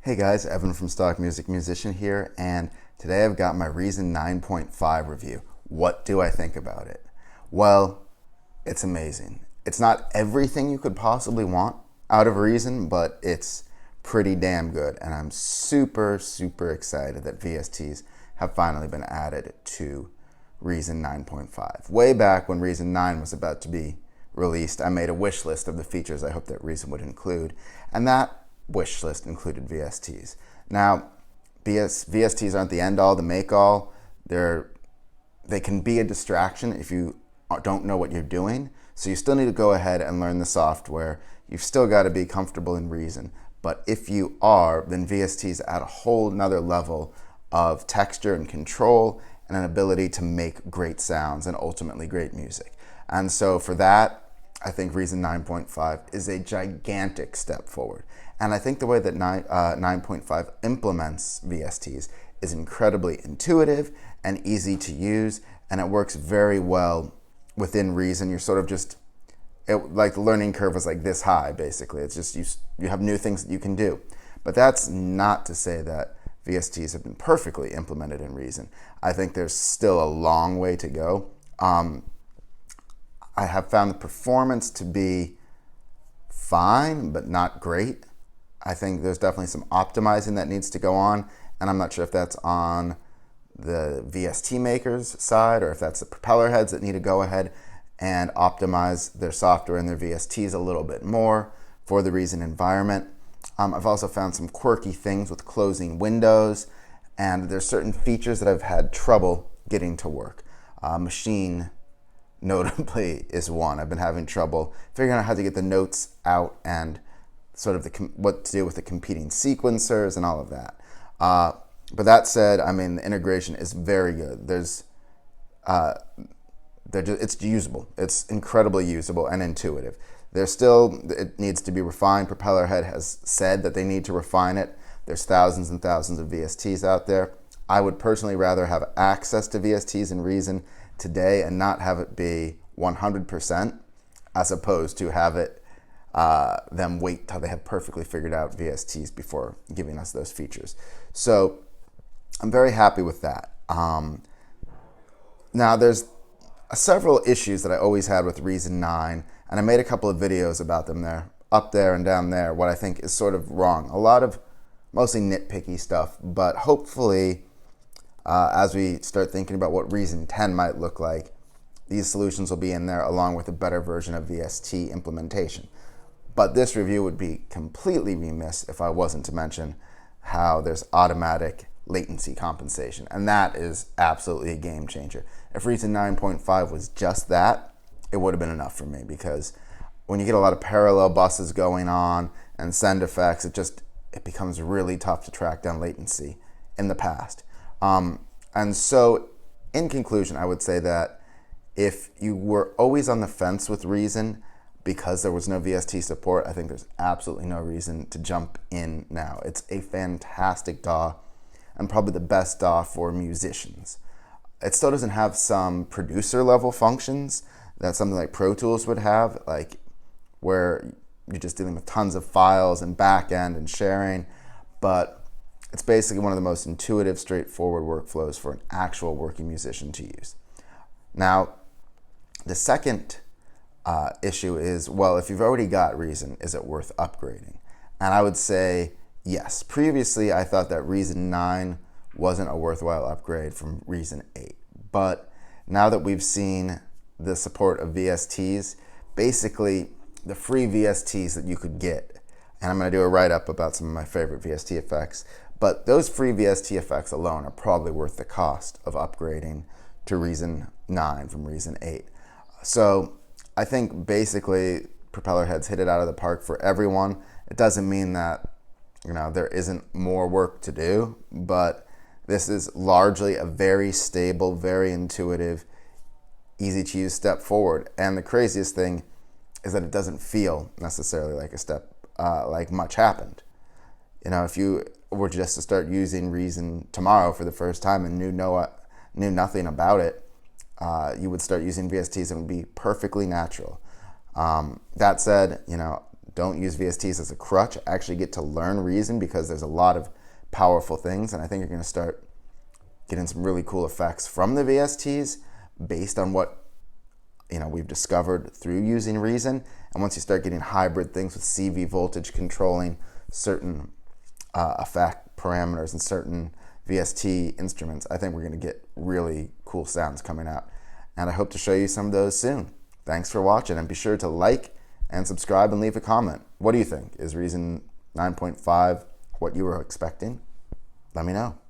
Hey guys, Evan from Stock Music Musician here, and today I've got my Reason 9.5 review. What do I think about it? Well, it's amazing. It's not everything you could possibly want out of Reason, but it's pretty damn good, and I'm super excited that VSTs have finally been added to Reason 9.5. Way back when Reason 9 was about to be released, I made a wish list of the features I hoped that Reason would include, and that wish list included VSTs. Now, VSTs aren't the end-all, the make-all. They can be a distraction if you don't know what you're doing. So you still need to go ahead and learn the software. You've still got to be comfortable in Reason. But if you are, then VSTs add a whole nother level of texture and control and an ability to make great sounds and ultimately great music. And so for that, I think Reason 9.5 is a gigantic step forward. And I think the way that 9.5 implements VSTs is incredibly intuitive and easy to use, and it works very well within Reason. You're sort of like the learning curve is like this high, basically. It's just you have new things that you can do. But that's not to say that VSTs have been perfectly implemented in Reason. I think there's still a long way to go. I have found the performance to be fine, but not great. I think there's definitely some optimizing that needs to go on, and I'm not sure if that's on the VST makers side or if that's the Propellerheads that need to go ahead and optimize their software and their VSTs a little bit more for the Reason environment. I've also found some quirky things with closing windows, and there's certain features that I've had trouble getting to work. Machine notably is one. I've been having trouble figuring out how to get the notes out and sort of what to do with the competing sequencers and all of that. But that said, I mean, the integration is very good. It's usable. It's incredibly usable and intuitive. It needs to be refined. Propellerhead has said that they need to refine it. There's thousands and thousands of VSTs out there. I would personally rather have access to VSTs in Reason today and not have it be 100% as opposed to have it them wait till they have perfectly figured out VSTs before giving us those features. So I'm very happy with that. Now there's several issues that I always had with Reason 9, and I made a couple of videos about them there, up there and down there, what I think is sort of wrong. A lot of mostly nitpicky stuff, but hopefully as we start thinking about what Reason 10 might look like, these solutions will be in there along with a better version of VST implementation. But this review would be completely remiss if I wasn't to mention how there's automatic latency compensation, and that is absolutely a game changer. If Reason 9.5 was just that, it would have been enough for me, because when you get a lot of parallel buses going on and send effects, it becomes really tough to track down latency in the past. And so in conclusion, I would say that if you were always on the fence with Reason because there was no VST support, I think there's absolutely no reason to jump in now. It's a fantastic DAW and probably the best DAW for musicians. It still doesn't have some producer level functions that something like Pro Tools would have, like where you're just dealing with tons of files and back end and sharing, but it's basically one of the most intuitive, straightforward workflows for an actual working musician to use. Now, the second issue is, well, if you've already got Reason, is it worth upgrading? And I would say yes. Previously, I thought that Reason 9 wasn't a worthwhile upgrade from Reason 8. But now that we've seen the support of VSTs, basically the free VSTs that you could get, and I'm going to do a write-up about some of my favorite VST effects, but those free VST effects alone are probably worth the cost of upgrading to Reason 9 from Reason 8. So I think basically Propellerheads hit it out of the park for everyone. It doesn't mean that there isn't more work to do, but this is largely a very stable, very intuitive, easy to use step forward. And the craziest thing is that it doesn't feel necessarily like a step, like much happened. If you were just to start using Reason tomorrow for the first time and knew nothing about it, you would start using VSTs and it would be perfectly natural. That said, don't use VSTs as a crutch. Actually get to learn Reason, because there's a lot of powerful things, and I think you're going to start getting some really cool effects from the VSTs based on what we've discovered through using Reason. And once you start getting hybrid things with CV voltage controlling certain effect parameters and certain VST instruments, I think we're going to get really cool sounds coming out. And I hope to show you some of those soon. Thanks for watching, and be sure to like and subscribe and leave a comment. What do you think? Is Reason 9.5 what you were expecting? Let me know.